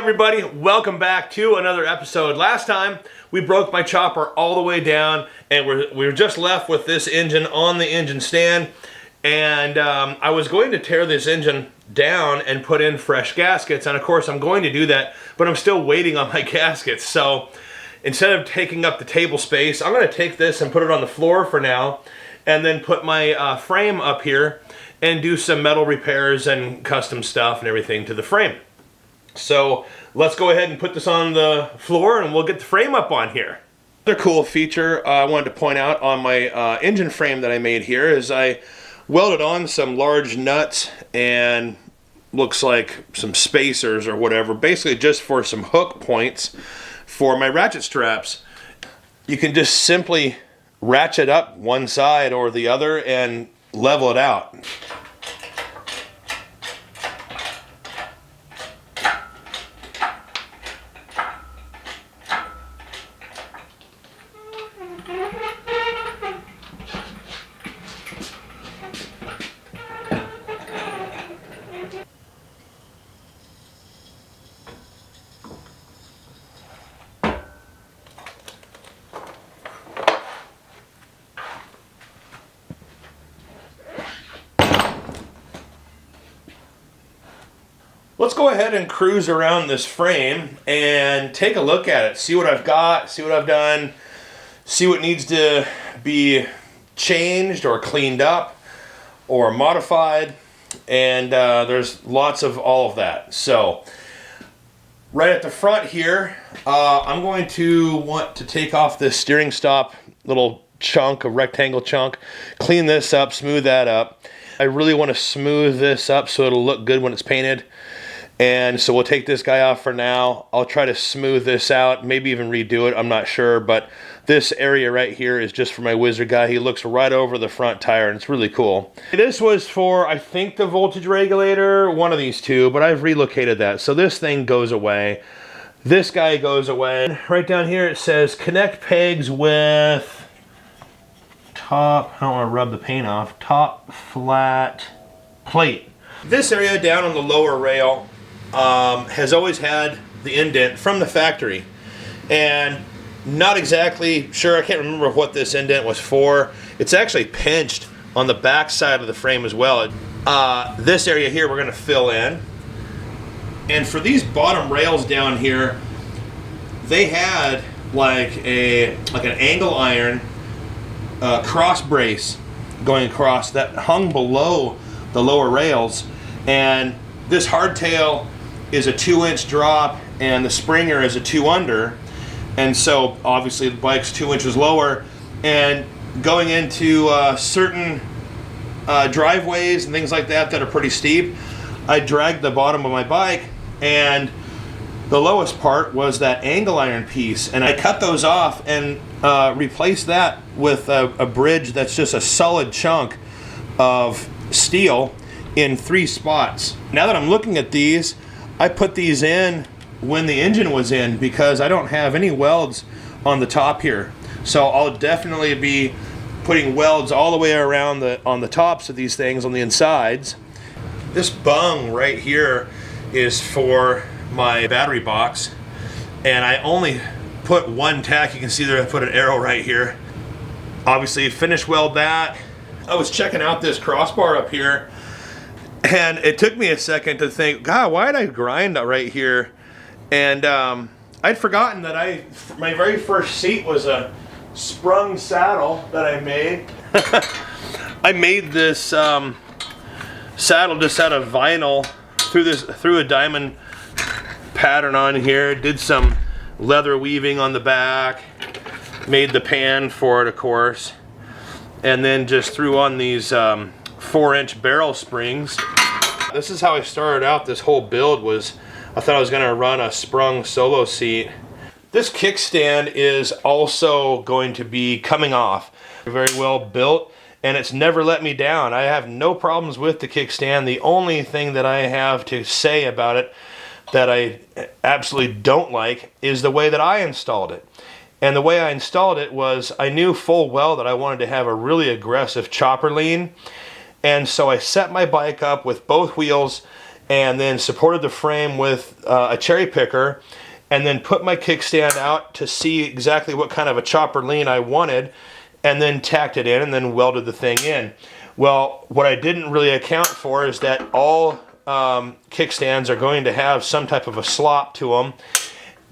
everybody, welcome back to another episode. Last time we broke my chopper all the way down and we're just left with this engine on the engine stand, and I was going to tear this engine down and put in fresh gaskets, and of course I'm going to do that, but I'm still waiting on my gaskets. So instead of taking up the table space, I'm going to take this and put it on the floor for now, and then put my frame up here and do some metal repairs and custom stuff and everything to the frame. So let's go ahead and put this on the floor and we'll get the frame up on here. Another cool feature I wanted to point out on my engine frame that I made here is I welded on some large nuts and looks like some spacers or whatever, basically just for some hook points for my ratchet straps. You can just simply ratchet up one side or the other and level it out. Let's go ahead and cruise around this frame and take a look at it, see what I've got, see what I've done, see what needs to be changed or cleaned up or modified, and there's lots of all of that. So right at the front here, I'm going to want to take off this steering stop little chunk, a rectangle chunk, clean this up, smooth that up. I really want to smooth this up so it'll look good when it's painted. And so we'll take this guy off for now. I'll try to smooth this out, maybe even redo it, I'm not sure, but this area right here is just for my wizard guy. He looks right over the front tire and it's really cool. This was for, I think, the voltage regulator, one of these two, but I've relocated that. So this thing goes away. This guy goes away. Right down here it says connect pegs with top, I don't want to rub the paint off, top flat plate. This area down on the lower rail has always had the indent from the factory, and not exactly sure, I can't remember what this indent was for. It's actually pinched on the back side of the frame as well. This area here we're going to fill in, and for these bottom rails down here, they had like an angle iron cross brace going across that hung below the lower rails, and this hardtail is a 2-inch drop and the Springer is a 2 under, and so obviously the bike's 2 inches lower, and going into certain driveways and things like that that are pretty steep, I dragged the bottom of my bike, and the lowest part was that angle iron piece, and I cut those off and replaced that with a bridge that's just a solid chunk of steel in 3 spots. Now that I'm looking at these, I put these in when the engine was in because I don't have any welds on the top here. So I'll definitely be putting welds all the way around on the tops of these things on the insides. This bung right here is for my battery box, and I only put one tack. You can see there I put an arrow right here. Obviously finish weld that. I was checking out this crossbar up here, and it took me a second to think, God, why did I grind right here? And I'd forgotten that my very first seat was a sprung saddle that I made. I made this saddle just out of vinyl, threw a diamond pattern on here, did some leather weaving on the back, made the pan for it, of course, and then just threw on these 4-inch barrel springs. This is how I started out this whole build. I thought I was going to run a sprung solo seat. This kickstand is also going to be coming off. Very well built, and it's never let me down. I have no problems with the kickstand. The only thing that I have to say about it that I absolutely don't like is the way that I installed it. And the way I installed it was, I knew full well that I wanted to have a really aggressive chopper lean, and so I set my bike up with both wheels and then supported the frame with a cherry picker, and then put my kickstand out to see exactly what kind of a chopper lean I wanted, and then tacked it in and then welded the thing in. Well, what I didn't really account for is that all kickstands are going to have some type of a slop to them,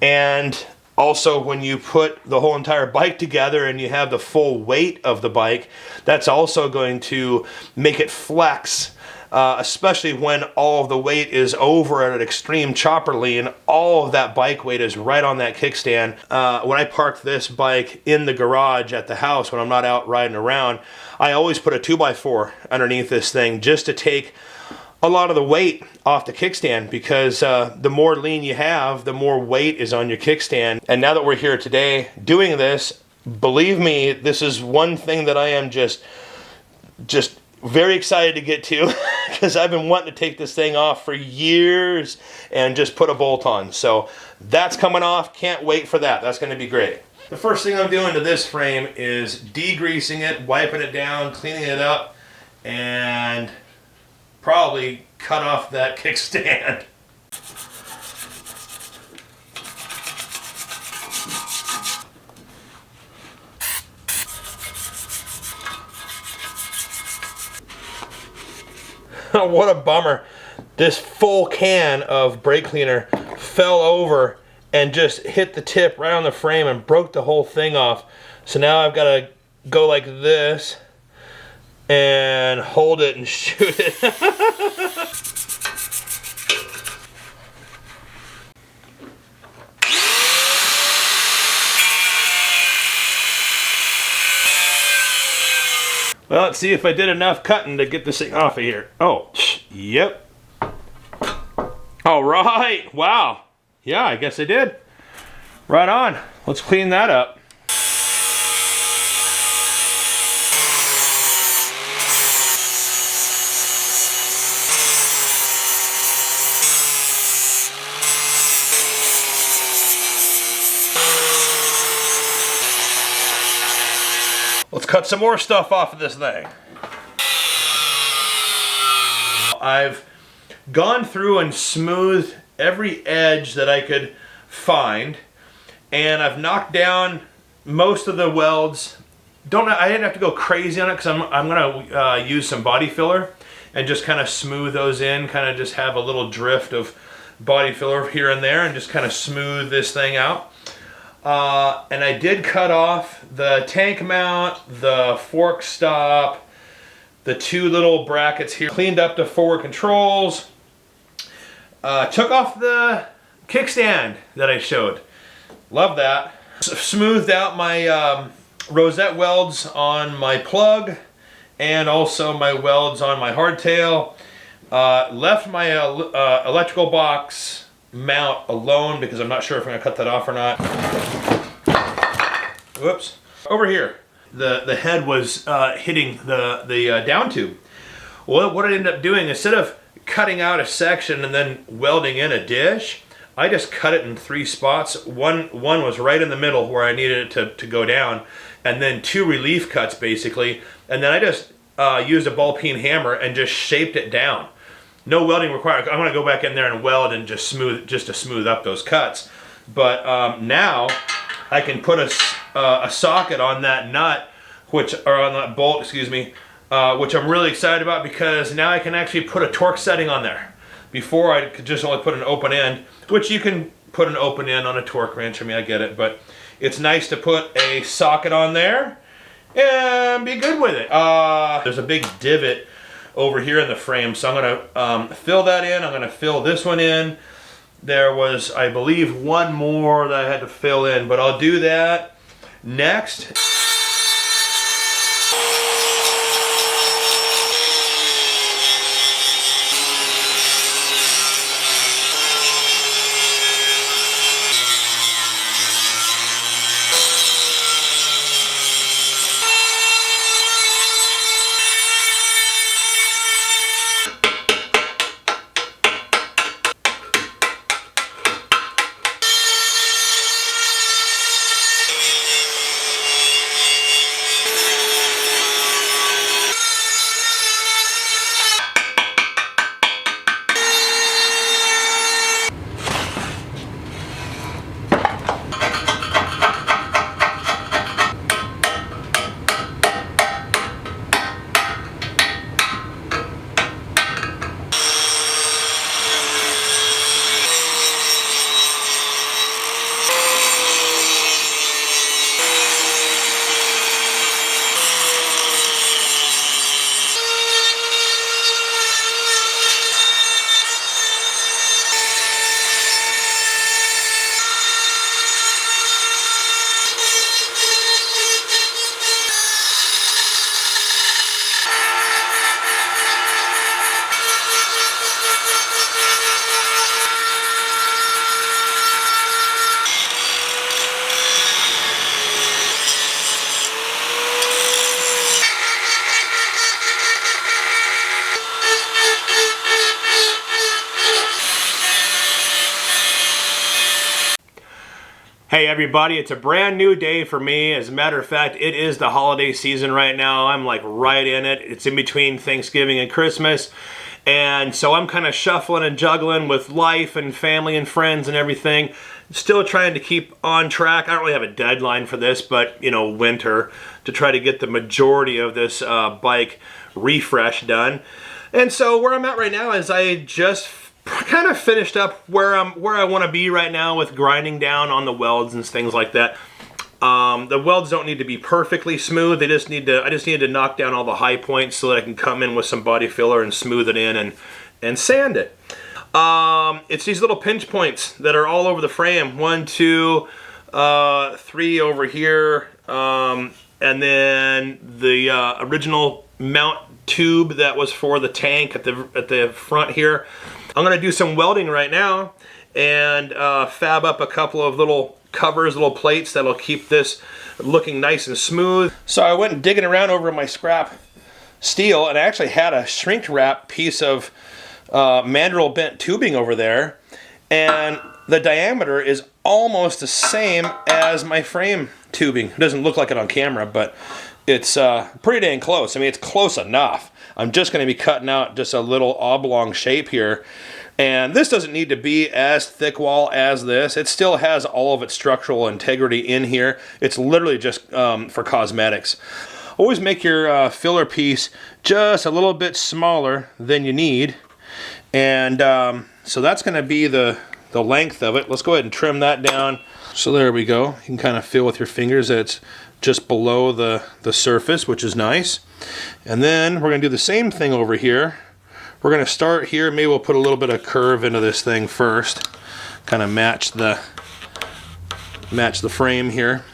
and also when you put the whole entire bike together and you have the full weight of the bike, that's also going to make it flex, especially when all of the weight is over at an extreme chopper lean. All of that bike weight is right on that kickstand. When I parked this bike in the garage at the house when I'm not out riding around, I always put a 2x4 underneath this thing just to take a lot of the weight off the kickstand, because the more lean you have, the more weight is on your kickstand. And now that we're here today doing this, believe me, this is one thing that I am just very excited to get to, because I've been wanting to take this thing off for years and just put a bolt on. So that's coming off. Can't wait for that. That's going to be great. The first thing I'm doing to this frame is degreasing it, wiping it down, cleaning it up, and probably cut off that kickstand. What a bummer. This full can of brake cleaner fell over and just hit the tip right on the frame and broke the whole thing off. So now I've got to go like this and hold it and shoot it. Well, let's see if I did enough cutting to get this thing off of here. Oh, yep. All right, wow. Yeah, I guess I did. Right on. Let's clean that up. Let's cut some more stuff off of this thing. I've gone through and smoothed every edge that I could find, and I've knocked down most of the welds. I didn't have to go crazy on it, because I'm gonna use some body filler and just kind of smooth those in, kind of just have a little drift of body filler here and there, and just kind of smooth this thing out. And I did cut off the tank mount, the fork stop, the two little brackets here, cleaned up the forward controls, took off the kickstand that I showed. Love that. Smoothed out my rosette welds on my plug and also my welds on my hardtail. Left my electrical box mount alone because I'm not sure if I'm going to cut that off or not. Whoops. Over here, the head was hitting the down tube. Well, what I ended up doing, instead of cutting out a section and then welding in a dish, I just cut it in 3 spots. One was right in the middle where I needed it to go down, and then 2 relief cuts basically, and then I just used a ball peen hammer and just shaped it down. No welding required. I'm going to go back in there and weld and just to smooth up those cuts. But now I can put a socket on that nut, or on that bolt, excuse me, which I'm really excited about, because now I can actually put a torque setting on there. Before I could just only put an open end, which you can put an open end on a torque wrench. I mean, I get it, but it's nice to put a socket on there and be good with it. There's a big divot over here in the frame, so I'm going to fill that in. I'm going to fill this one in. There was, I believe, one more that I had to fill in, but I'll do that next. Hey everybody, it's a brand new day for me. As a matter of fact, it is the holiday season right now. I'm like right in it. It's in between Thanksgiving and Christmas. And so I'm kind of shuffling and juggling with life and family and friends and everything. Still trying to keep on track. I don't really have a deadline for this, but you know, winter, to try to get the majority of this bike refresh done. And so where I'm at right now is I just kind of finished up where I want to be right now with grinding down on the welds and things like that. The welds don't need to be perfectly smooth. I just need to knock down all the high points so that I can come in with some body filler and smooth it in and sand it. It's these little pinch points that are all over the frame. 1, 2, 3 over here, and then the original mount tube that was for the tank at the front here. I'm going to do some welding right now and fab up a couple of little covers, little plates that'll keep this looking nice and smooth. So I went digging around over my scrap steel, and I actually had a shrink wrap piece of mandrel bent tubing over there, and the diameter is almost the same as my frame tubing. It doesn't look like it on camera, but it's pretty dang close. I mean, it's close enough. I'm just going to be cutting out just a little oblong shape here. And this doesn't need to be as thick wall as this. It still has all of its structural integrity in here. It's literally just for cosmetics. Always make your filler piece just a little bit smaller than you need. And so that's going to be the length of it. Let's go ahead and trim that down. So there we go. You can kind of feel with your fingers that it's just below the surface, which is nice. And then we're going to do the same thing over here. We're going to start here. Maybe we'll put a little bit of curve into this thing first. Kind of match the frame here.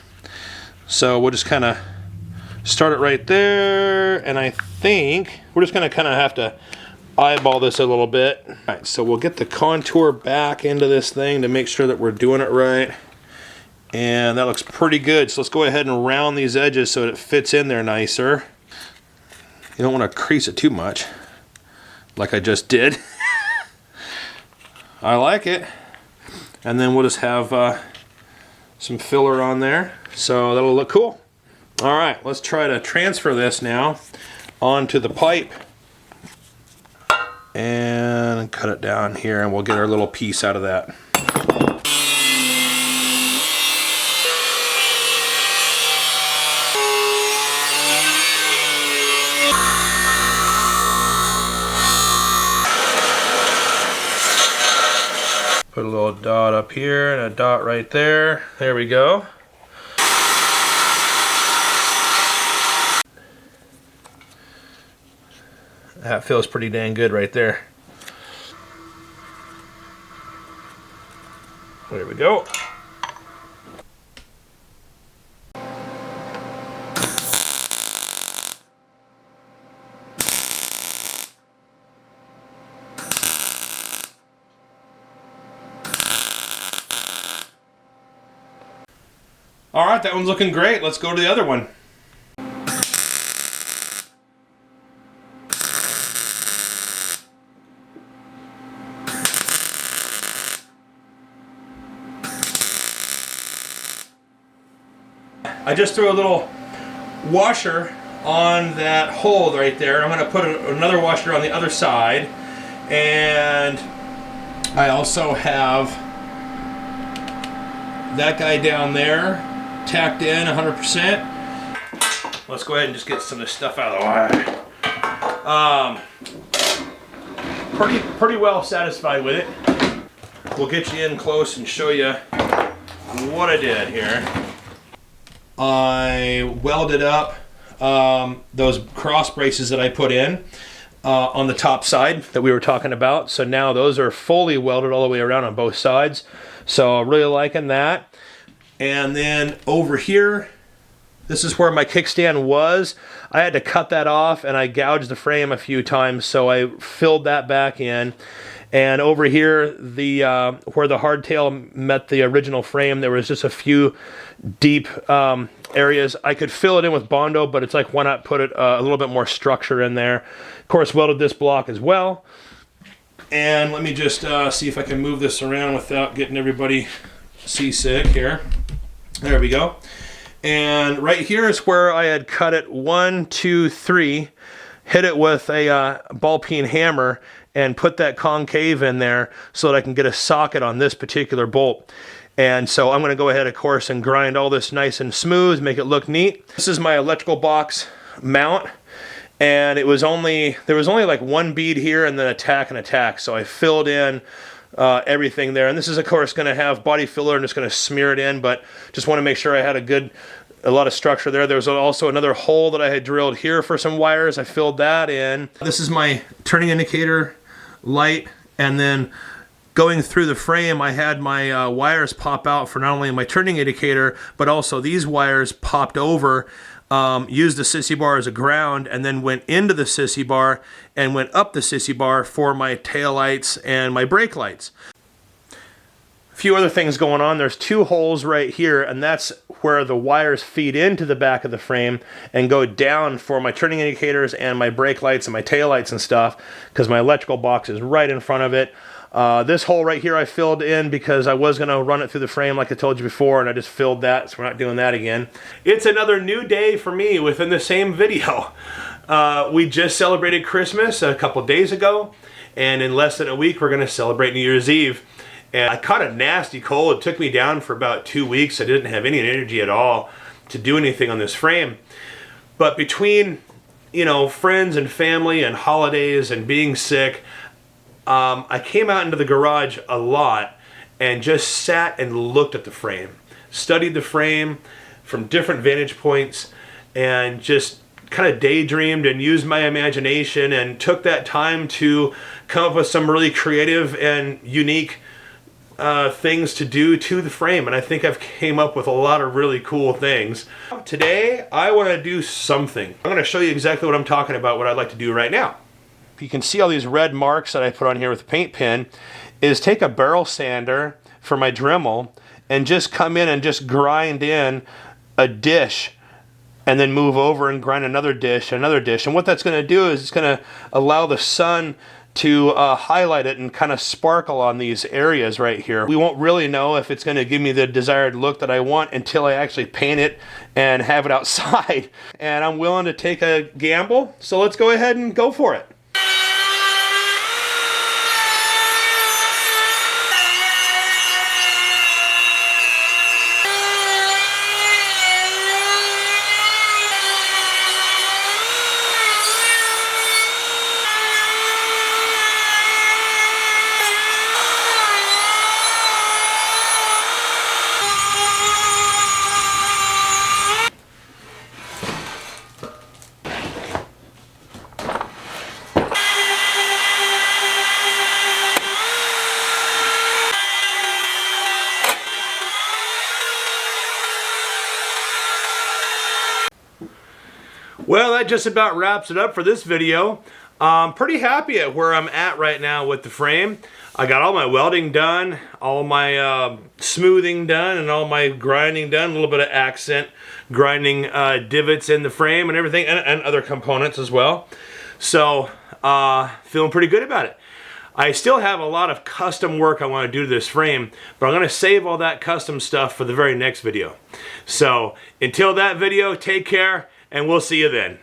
So we'll just kind of start it right there. And I think we're just going to kind of have to eyeball this a little bit. All right, so we'll get the contour back into this thing to make sure that we're doing it right. And that looks pretty good. So let's go ahead and round these edges so that it fits in there nicer. You don't want to crease it too much, like I just did. I like it. And then we'll just have some filler on there, so that'll look cool. All right, let's try to transfer this now onto the pipe and cut it down here, and we'll get our little piece out of that. Put a little dot up here and a dot right there. There we go. That feels pretty dang good right there. There we go. All right, that one's looking great. Let's go to the other one. I just threw a little washer on that hole right there. I'm going to put another washer on the other side, and I also have that guy down there tacked in 100%. Let's go ahead and just get some of this stuff out of the way. Pretty well satisfied with it. We'll get you in close and show you what I did here. I welded up those cross braces that I put in on the top side that we were talking about. So now those are fully welded all the way around on both sides. So I'm really liking that. And then over here, this is where my kickstand was. I had to cut that off, and I gouged the frame a few times, so I filled that back in. And over here, where the hardtail met the original frame, there was just a few deep areas. I could fill it in with Bondo, but it's like, why not put a little bit more structure in there? Of course, welded this block as well. And let me just see if I can move this around without getting everybody seasick here. There we go. And right here is where I had cut it 1, 2, 3, hit it with a ball peen hammer, and put that concave in there so that I can get a socket on this particular bolt. And so I'm going to go ahead, of course, and grind all this nice and smooth, make it look neat. This is my electrical box mount, and there was only like one bead here and then a tack and a tack. So I filled in everything there, and this is of course going to have body filler. I'm just going to smear it in, but just want to make sure I had a lot of structure there. There was also another hole that I had drilled here for some wires. I filled that in. This is my turning indicator light, and then going through the frame, I had my wires pop out for not only my turning indicator, but also these wires popped over, used the sissy bar as a ground, and then went into the sissy bar and went up the sissy bar for my tail lights and my brake lights. A few other things going on. There's two holes right here, and that's where the wires feed into the back of the frame and go down for my turning indicators and my brake lights and my tail lights and stuff, because my electrical box is right in front of it. This hole right here I filled in because I was going to run it through the frame like I told you before, and I just filled that, so we're not doing that again. It's another new day for me within the same video. We just celebrated Christmas a couple days ago, and in less than a week we're going to celebrate New Year's Eve. And I caught a nasty cold. It took me down for about 2 weeks. I didn't have any energy at all to do anything on this frame. But between, you know, friends and family and holidays and being sick, I came out into the garage a lot and just sat and looked at the frame, studied the frame from different vantage points, and just kind of daydreamed and used my imagination and took that time to come up with some really creative and unique things to do to the frame. And I think I've came up with a lot of really cool things. Today I want to do something. I'm going to show you exactly what I'm talking about, what I'd like to do right now. You can see all these red marks that I put on here with a paint pen, is take a barrel sander for my Dremel and just come in and just grind in a dish, and then move over and grind another dish, another dish. And what that's going to do is it's going to allow the sun to highlight it and kind of sparkle on these areas right here. We won't really know if it's going to give me the desired look that I want until I actually paint it and have it outside. And I'm willing to take a gamble, so let's go ahead and go for it. Well, that just about wraps it up for this video. I'm pretty happy at where I'm at right now with the frame. I got all my welding done, all my smoothing done, and all my grinding done. A little bit of accent grinding divots in the frame and everything, and other components as well. So, feeling pretty good about it. I still have a lot of custom work I want to do to this frame, but I'm going to save all that custom stuff for the very next video. So, until that video, take care, and we'll see you then.